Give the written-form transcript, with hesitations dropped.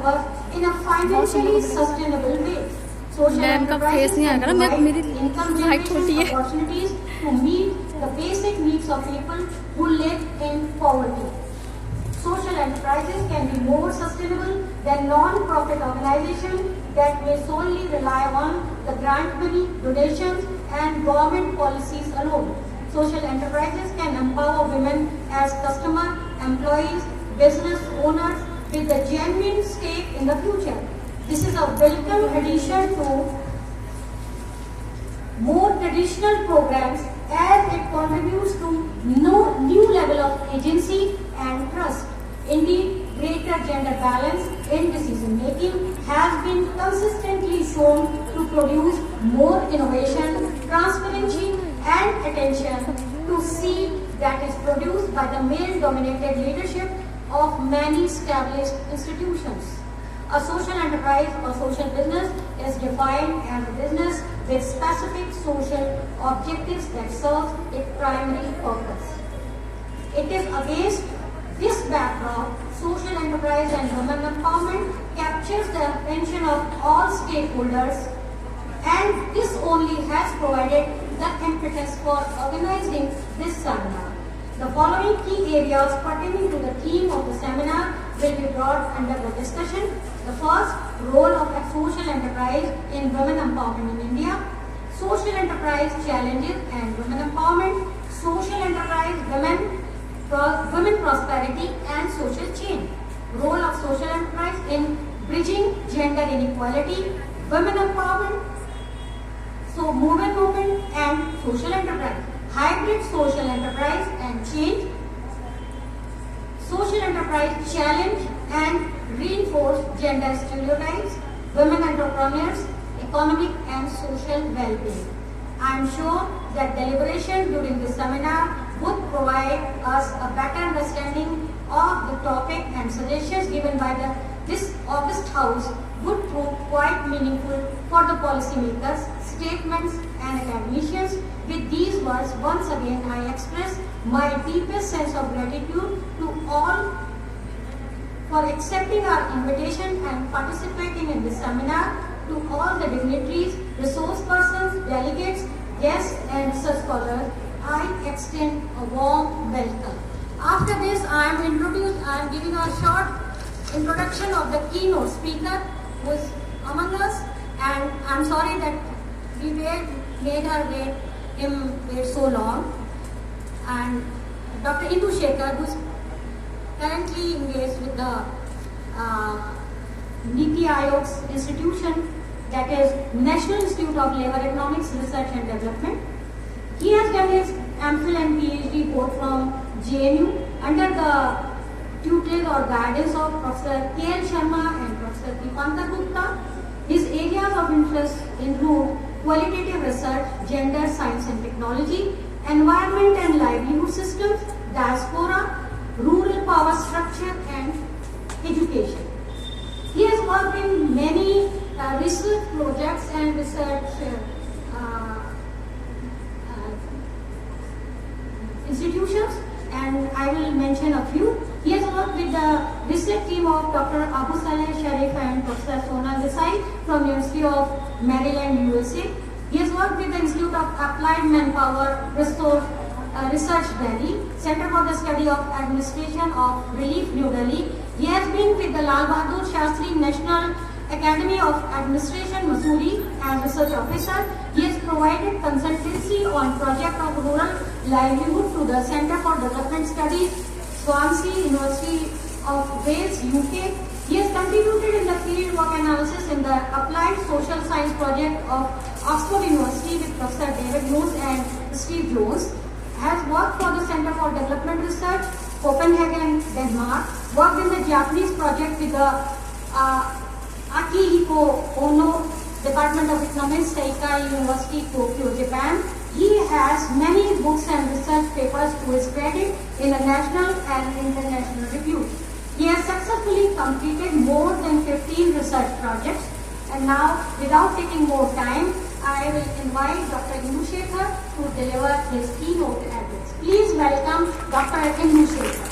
work in a financially sustainable way. Social enterprises can provide income-generating opportunities to meet the basic needs of people who live in poverty. Social enterprises can be more sustainable than non-profit organizations that may solely rely on the grant money, donations, and government policies alone. Social enterprises can empower women as customers, employees, business owners with a genuine stake in the future. This is a welcome addition to more traditional programs as it contributes to no new level of agency and trust. Indeed, greater gender balance in decision making has been consistently shown to produce more innovation, transparency, and attention to see that is produced by the male-dominated leadership of many established institutions. A social enterprise or social business is defined as a business with specific social objectives that serve its primary purpose. It is against this backdrop, social enterprise and women empowerment captures the attention of all stakeholders, and this only has provided the impetus for organizing this seminar. The following key areas pertaining to the theme of the seminar will be brought under the discussion. The first, role of a social enterprise in women empowerment in India. Social enterprise challenges and women empowerment. Social enterprise, women prosperity and social change. Role of social enterprise in bridging gender inequality, women empowerment, so movement and social enterprise. Hybrid social enterprise and change. Social enterprise challenge and reinforce gender stereotypes, women entrepreneurs, economic and social well-being. I am sure that deliberation during this seminar would provide us a better understanding of the topic, and suggestions given by this august house would prove quite meaningful for the policymakers, statements and academicians. With these words, once again I express my deepest sense of gratitude to all for accepting our invitation and participating in this seminar, to all the dignitaries, resource persons, delegates, guests and research scholars. I extend a warm welcome. After this, I am giving a short introduction of the keynote speaker who is among us, and I am sorry that we made her wait so long. And Dr. Indu Shekhar, who is currently engaged with the Niti Aayog's institution, that is National Institute of Labour Economics Research and Development. He has done his MPhil and PhD both from JNU under the tutelage or guidance of Professor K.L. Sharma and Professor Deepanta Gupta. His areas of interest include qualitative research, gender, science and technology, environment and livelihood systems, diaspora, rural power structure and education. He has worked in many research projects and research institutions, and I will mention a few. He has worked with the research team of Dr. Abu Saleh Sharif and Professor Sonal Desai from University of Maryland, USA. He has worked with the Institute of Applied Manpower Research Delhi, Center for the Study of Administration of Relief, New Delhi. He has been with the Lal Bahadur Shastri National Academy of Administration, Missouri as research officer. He has provided consultancy on project of rural livelihood to the Center for Development Studies, Swansea, University of Wales, UK. He has contributed in the field work analysis in the Applied Social Science project of Oxford University with Professor David Jones and Steve Jones. Has worked for the Center for Development Research, Copenhagen, Denmark. Worked in the Japanese project with the Akihiko Ono, Department of Economics, Seikai University, Tokyo, Japan. He has many books and research papers to his credit in the national and international reviews. He has successfully completed more than 15 research projects. And now, without taking more time, I will invite Dr. Indu Shekhar to deliver his keynote address. Please welcome Dr. Indu Shekhar.